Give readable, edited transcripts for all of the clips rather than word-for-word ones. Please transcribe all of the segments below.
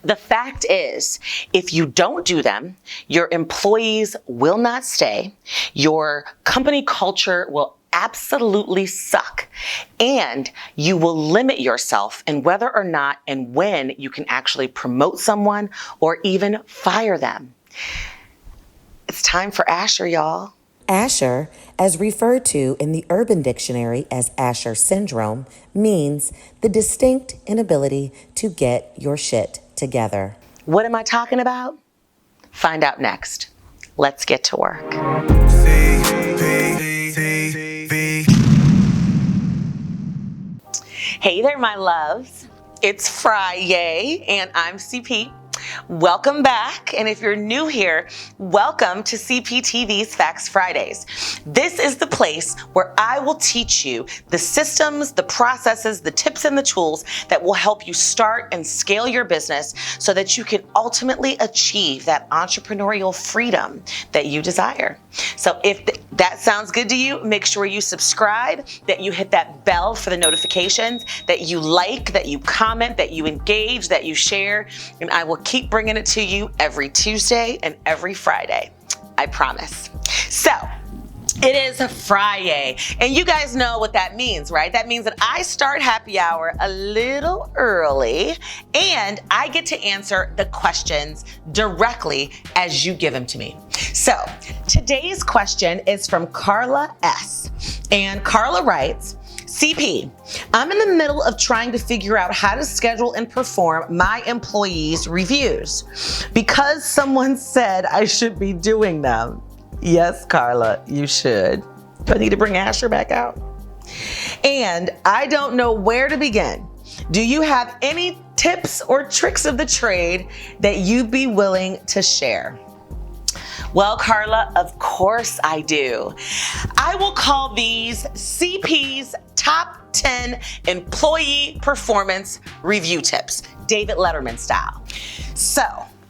The fact is, if you don't do them, your employees will not stay, your company culture will absolutely suck, and you will limit yourself in whether or not and when you can actually promote someone or even fire them. It's time for Asher, y'all. Asher, as referred to in the Urban Dictionary as Asher syndrome, means the distinct inability to get your shit together. What am I talking about? Find out next. Let's get to work. Hey there, my loves. It's Friday, and I'm CP. Welcome back, and if you're new here, welcome to CPTV's Facts Fridays. This is the place where I will teach you the systems, the processes, the tips, and the tools that will help you start and scale your business so that you can ultimately achieve that entrepreneurial freedom that you desire. So if that sounds good to you, make sure you subscribe, that you hit that bell for the notifications, that you like, that you comment, that you engage, that you share, and I will keep bringing it to you every Tuesday and every Friday. I promise. So, it is a Friday, and you guys know what that means, right? That means that I start happy hour a little early, and I get to answer the questions directly as you give them to me. So, today's question is from Carla S. And Carla writes, CP, I'm in the middle of trying to figure out how to schedule and perform my employees' reviews because someone said I should be doing them. Yes, Carla, you should. Do I need to bring Asher back out? And I don't know where to begin. Do you have any tips or tricks of the trade that you'd be willing to share? Well, Carla, of course I do. I will call these CP's top 10 employee performance review tips, David Letterman style. So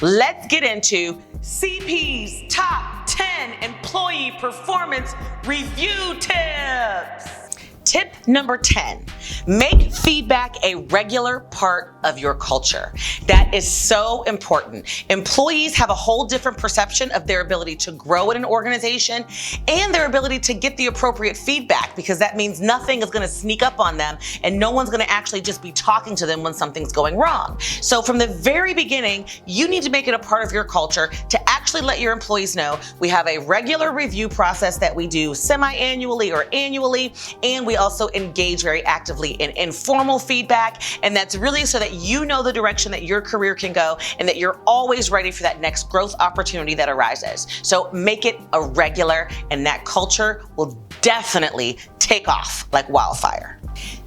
let's get into CP's top 10 employee performance review tips. Tip number 10, make feedback a regular part of your culture. That is so important. Employees have a whole different perception of their ability to grow in an organization and their ability to get the appropriate feedback, because that means nothing is going to sneak up on them and no one's going to actually just be talking to them when something's going wrong. So from the very beginning, you need to make it a part of your culture to actually let your employees know we have a regular review process that we do semi-annually or annually, and we also engage very actively in informal feedback, and that's really so that you know the direction that your career can go and that you're always ready for that next growth opportunity that arises. So make it a regular, and that culture will definitely take off like wildfire.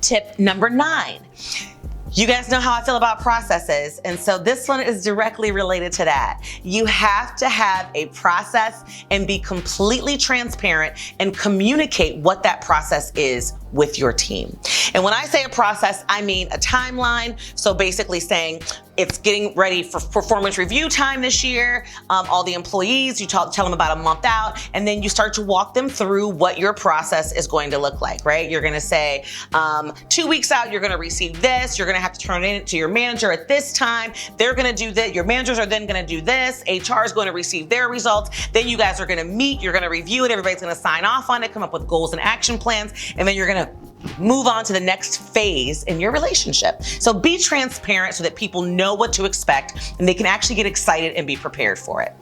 Tip number 9. You guys know how I feel about processes, and so this one is directly related to that. You have to have a process and be completely transparent and communicate what that process is with your team. And when I say a process, I mean a timeline. So basically saying it's getting ready for performance review time this year. All the employees, you tell them about a month out, and then you start to walk them through what your process is going to look like, right? You're gonna say 2 weeks out, you're gonna receive this. You're gonna have to turn it in to your manager at this time. They're gonna do that. Your managers are then gonna do this. HR is going to receive their results. Then you guys are gonna meet, you're gonna review it. Everybody's gonna sign off on it, come up with goals and action plans, and then you're gonna move on to the next phase in your relationship. So be transparent so that people know what to expect and they can actually get excited and be prepared for it.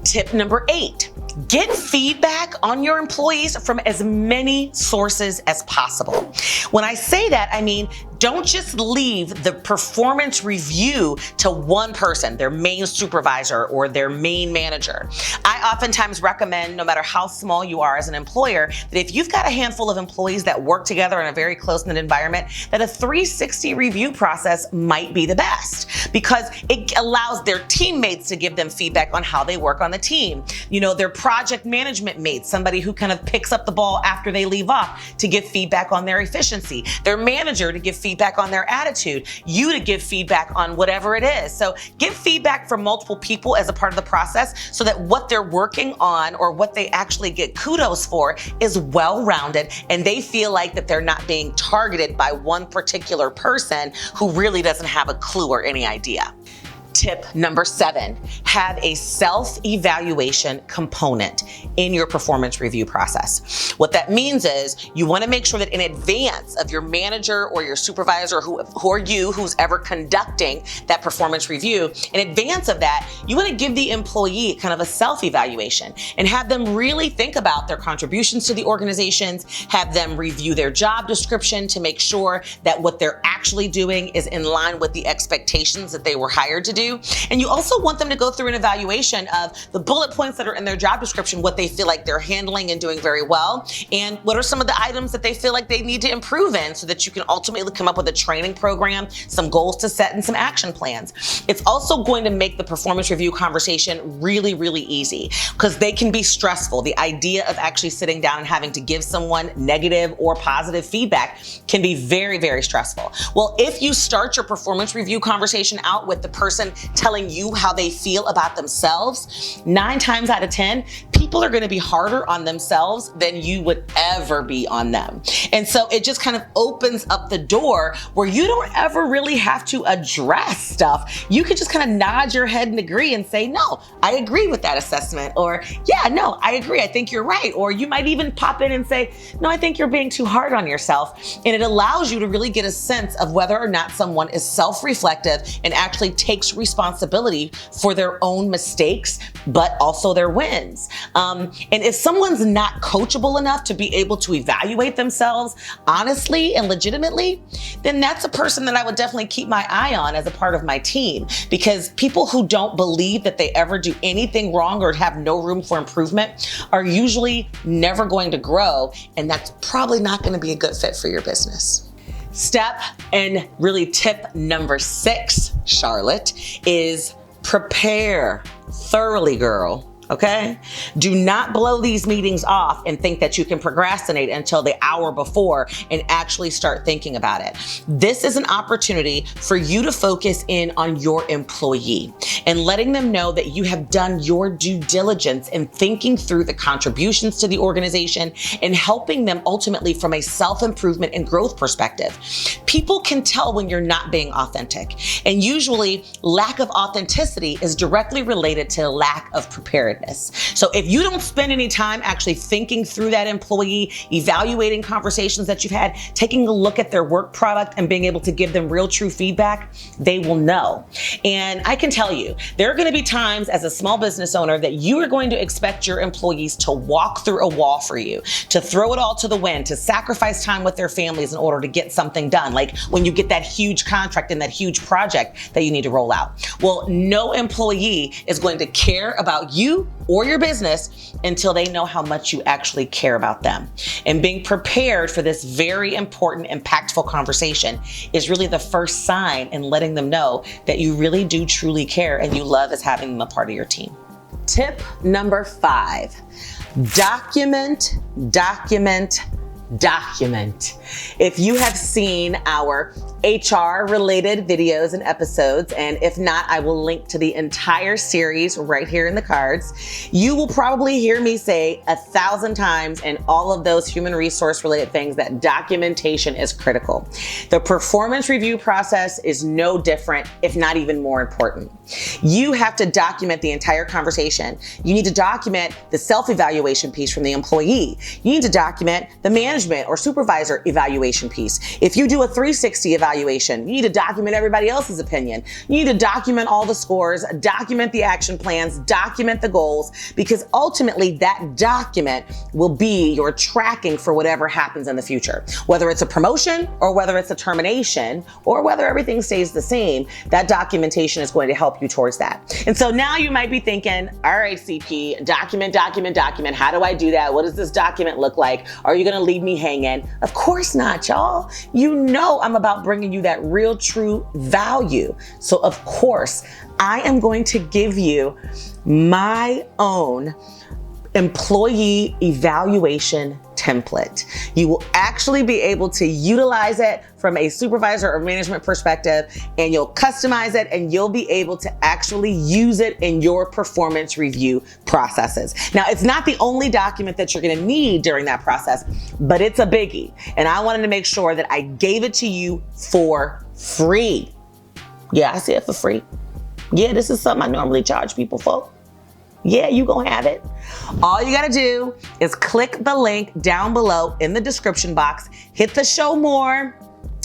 Tip number 8, get feedback on your employees from as many sources as possible. When I say that, I mean, don't just leave the performance review to one person, their main supervisor or their main manager. I oftentimes recommend, no matter how small you are as an employer, that if you've got a handful of employees that work together in a very close-knit environment, that a 360 review process might be the best, because it allows their teammates to give them feedback on how they work on the team. You know, their project management mates, somebody who kind of picks up the ball after they leave off, to give feedback on their efficiency. Their manager to give feedback on their attitude, you to give feedback on whatever it is. So give feedback from multiple people as a part of the process so that what they're working on or what they actually get kudos for is well-rounded, and they feel like that they're not being targeted by one particular person who really doesn't have a clue or any idea. Tip number 7, have a self-evaluation component in your performance review process. What that means is you want to make sure that in advance of your manager or your supervisor, who's ever conducting that performance review, in advance of that, you want to give the employee kind of a self-evaluation and have them really think about their contributions to the organizations, have them review their job description to make sure that what they're actually doing is in line with the expectations that they were hired to do. And you also want them to go through an evaluation of the bullet points that are in their job description, what they feel like they're handling and doing very well, and what are some of the items that they feel like they need to improve in so that you can ultimately come up with a training program, some goals to set, and some action plans. It's also going to make the performance review conversation really, really easy because they can be stressful. The idea of actually sitting down and having to give someone negative or positive feedback can be very, very stressful. Well, if you start your performance review conversation out with the person telling you how they feel about themselves, 9 times out of 10, people are going to be harder on themselves than you would ever be on them. And so it just kind of opens up the door where you don't ever really have to address stuff. You can just kind of nod your head and agree and say, no, I agree with that assessment. Or, yeah, no, I agree. I think you're right. Or you might even pop in and say, no, I think you're being too hard on yourself. And it allows you to really get a sense of whether or not someone is self-reflective and actually takes responsibility for their own mistakes, but also their wins. And if someone's not coachable enough to be able to evaluate themselves honestly and legitimately, then that's a person that I would definitely keep my eye on as a part of my team, because people who don't believe that they ever do anything wrong or have no room for improvement are usually never going to grow, and that's probably not going to be a good fit for your business. Step and really tip number 6, Charlotte, is prepare thoroughly, girl. Okay? Do not blow these meetings off and think that you can procrastinate until the hour before and actually start thinking about it. This is an opportunity for you to focus in on your employee and letting them know that you have done your due diligence in thinking through the contributions to the organization and helping them ultimately from a self-improvement and growth perspective. People can tell when you're not being authentic, and usually lack of authenticity is directly related to lack of preparedness. So if you don't spend any time actually thinking through that employee, evaluating conversations that you've had, taking a look at their work product and being able to give them real true feedback, they will know. And I can tell you, there are going to be times as a small business owner that you are going to expect your employees to walk through a wall for you, to throw it all to the wind, to sacrifice time with their families in order to get something done. Like when you get that huge contract and that huge project that you need to roll out. Well, no employee is going to care about you or your business until they know how much you actually care about them. And being prepared for this very important, impactful conversation is really the first sign in letting them know that you really do truly care and you love as having them a part of your team. Tip number 5, document, document, document. If you have seen our HR related videos and episodes, and if not, I will link to the entire series right here in the cards. You will probably hear me say 1,000 times in all of those human resource related things that documentation is critical. The performance review process is no different, if not even more important. You have to document the entire conversation. You need to document the self-evaluation piece from the employee. You need to document the management or supervisor evaluation piece. If you do a 360 evaluation, you need to document everybody else's opinion. You need to document all the scores, document the action plans, document the goals, because ultimately that document will be your tracking for whatever happens in the future. Whether it's a promotion or whether it's a termination or whether everything stays the same, that documentation is going to help you towards that. And so now you might be thinking, all right, CP, document, document, document. How do I do that? What does this document look like? Are you going to leave me hanging? Of course not, y'all. You know I'm about bringing you that real, true value. So of course, I am going to give you my own employee evaluation template. You will actually be able to utilize it from a supervisor or management perspective, and you'll customize it and you'll be able to actually use it in your performance review processes. Now, it's not the only document that you're gonna need during that process, but it's a biggie. And I wanted to make sure that I gave it to you for free. Yeah, I say it for free. Yeah, this is something I normally charge people for. Yeah, you gonna have it. All you gotta do is click the link down below in the description box, hit the show more,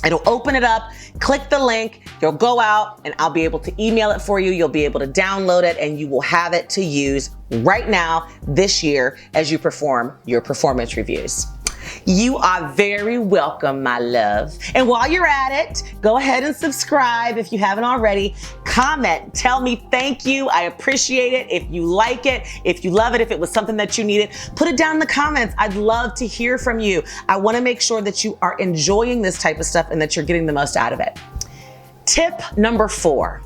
it'll open it up, click the link, you'll go out and I'll be able to email it for you. You'll be able to download it and you will have it to use right now this year as you perform your performance reviews. You are very welcome, my love. And while you're at it, go ahead and subscribe if you haven't already. Comment, tell me thank you. I appreciate it. If you like it, if you love it, if it was something that you needed, put it down in the comments. I'd love to hear from you. I want to make sure that you are enjoying this type of stuff and that you're getting the most out of it. Tip number 4.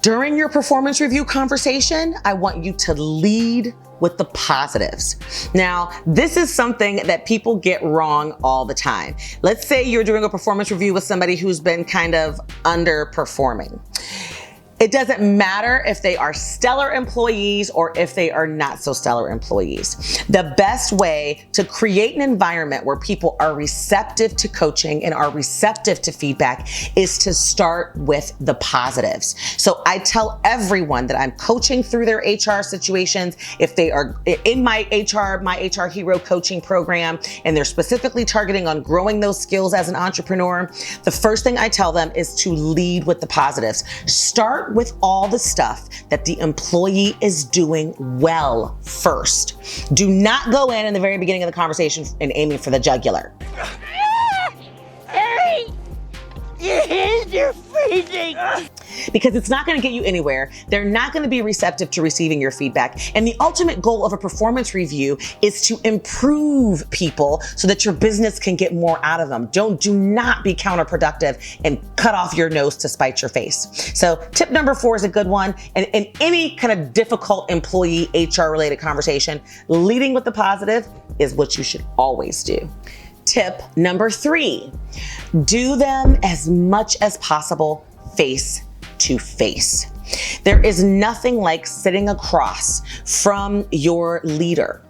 During your performance review conversation, I want you to lead with the positives. Now, this is something that people get wrong all the time. Let's say you're doing a performance review with somebody who's been kind of underperforming. It doesn't matter if they are stellar employees or if they are not so stellar employees. The best way to create an environment where people are receptive to coaching and are receptive to feedback is to start with the positives. So I tell everyone that I'm coaching through their HR situations. If they are in my HR Hero coaching program, and they're specifically targeting on growing those skills as an entrepreneur, the first thing I tell them is to lead with the positives. Start with all the stuff that the employee is doing well first. Do not go in the very beginning of the conversation and aiming for the jugular. Harry, your hands are freezing. Because it's not going to get you anywhere. They're not going to be receptive to receiving your feedback. And the ultimate goal of a performance review is to improve people so that your business can get more out of them. Do not be counterproductive and cut off your nose to spite your face. So tip number 4 is a good one. And in any kind of difficult employee HR related conversation, leading with the positive is what you should always do. Tip number 3, do them as much as possible face to face. There is nothing like sitting across from your leader,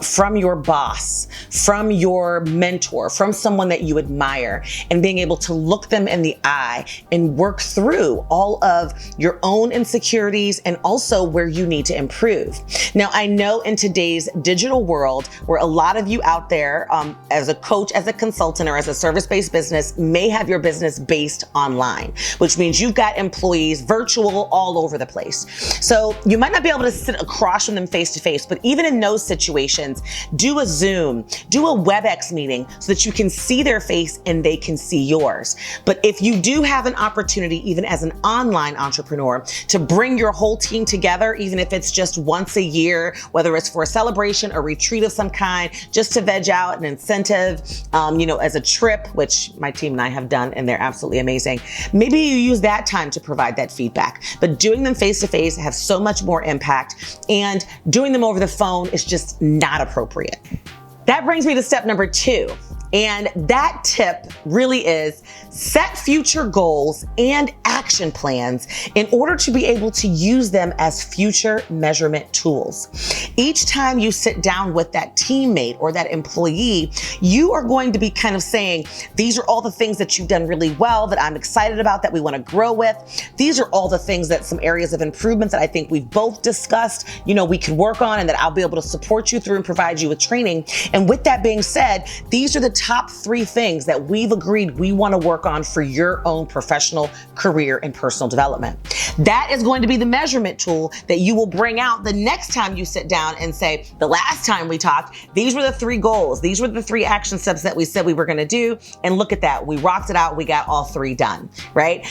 from your boss, from your mentor, from someone that you admire, and being able to look them in the eye and work through all of your own insecurities and also where you need to improve. Now, I know in today's digital world where a lot of you out there as a coach, as a consultant, or as a service-based business may have your business based online, which means you've got employees virtual all over the place. So you might not be able to sit across from them face to face, but even in those situations, do a Zoom, do a WebEx meeting so that you can see their face and they can see yours. But if you do have an opportunity, even as an online entrepreneur, to bring your whole team together, even if it's just once a year, whether it's for a celebration, a retreat of some kind, just to veg out an incentive, as a trip, which my team and I have done, and they're absolutely amazing. Maybe you use that time to provide that feedback, but doing them face to face have so much more impact, and doing them over the phone is just not appropriate. That brings me to step number 2. And that tip really is set future goals and action plans in order to be able to use them as future measurement tools. Each time you sit down with that teammate or that employee, you are going to be kind of saying, these are all the things that you've done really well that I'm excited about, that we want to grow with. These are all the things that some areas of improvements that I think we've both discussed, we could work on, and that I'll be able to support you through and provide you with training. And with that being said, these are the top 3 things that we've agreed we want to work on for your own professional career and personal development. That is going to be the measurement tool that you will bring out the next time you sit down and say, the last time we talked, these were the 3 goals. These were the 3 action steps that we said we were going to do. And look at that. We rocked it out. We got all 3 done, right?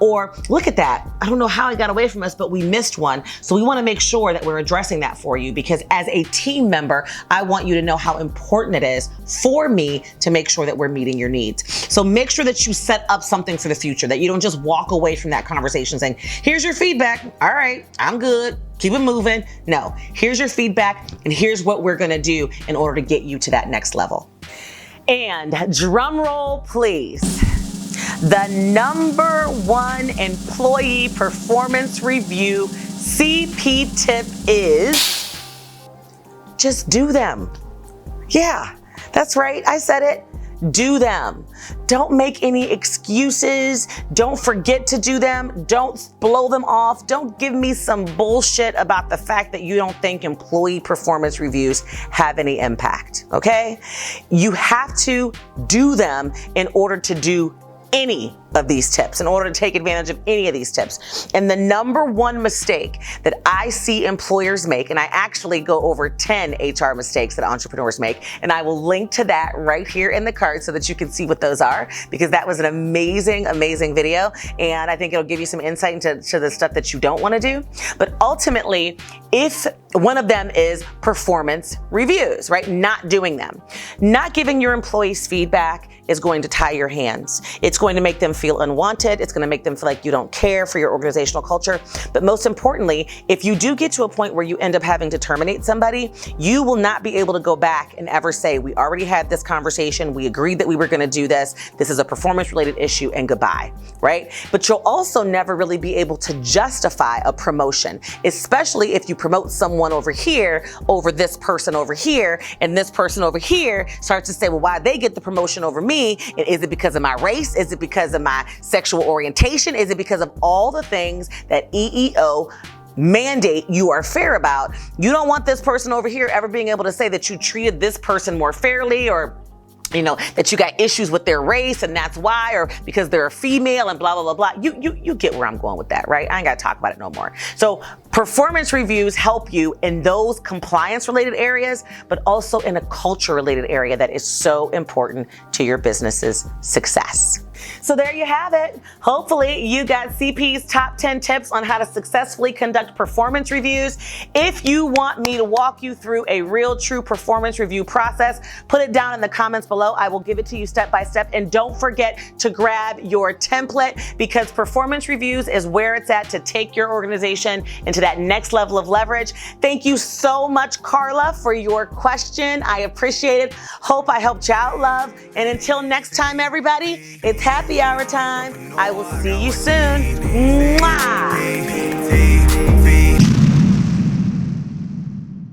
Or look at that. I don't know how it got away from us, but we missed one. So we want to make sure that we're addressing that for you, because as a team member, I want you to know how important it is for me to make sure that we're meeting your needs. So make sure that you set up something for the future, that you don't just walk away from that conversation saying, here here's your feedback. All right, I'm good. Keep it moving. No, here's your feedback and here's what we're gonna do in order to get you to that next level. And drum roll, please. The number one employee performance review CP tip is just do them. Yeah, that's right. I said it. Do them. Don't make any excuses. Don't forget to do them. Don't blow them off. Don't give me some bullshit about the fact that you don't think employee performance reviews have any impact, okay? You have to do them in order to do any of these tips, in order to take advantage of any of these tips. And the number one mistake that I see employers make, and I actually go over 10 HR mistakes that entrepreneurs make, and I will link to that right here in the card so that you can see what those are, because that was an amazing, amazing video. And I think it'll give you some insight into the stuff that you don't want to do. But ultimately, if one of them is performance reviews, right? Not doing them. Not giving your employees feedback is going to tie your hands. It's going to make them feel unwanted. It's going to make them feel like you don't care for your organizational culture. But most importantly, if you do get to a point where you end up having to terminate somebody, you will not be able to go back and ever say, we already had this conversation. We agreed that we were going to do this. This is a performance related issue and goodbye, right? But you'll also never really be able to justify a promotion, especially if you promote someone over here over this person over here, and this person over here starts to say, well, why they get the promotion over me? And is it because of my race? Is it because of my sexual orientation? Is it because of all the things that EEO mandate you are fair about? You don't want this person over here ever being able to say that you treated this person more fairly, or that you got issues with their race and that's why, or because they're a female and blah, blah, blah, blah. You get where I'm going with that, right? I ain't got to talk about it no more. So performance reviews help you in those compliance related areas, but also in a culture related area that is so important to your business's success. So there you have it. Hopefully you got CP's top 10 tips on how to successfully conduct performance reviews. If you want me to walk you through a real true performance review process, put it down in the comments below. I will give it to you step by step. And don't forget to grab your template, because performance reviews is where it's at to take your organization into that next level of leverage. Thank you so much, Carla, for your question. I appreciate it. Hope I helped you out, love. And until next time, everybody, it's happy hour time. I will see you soon.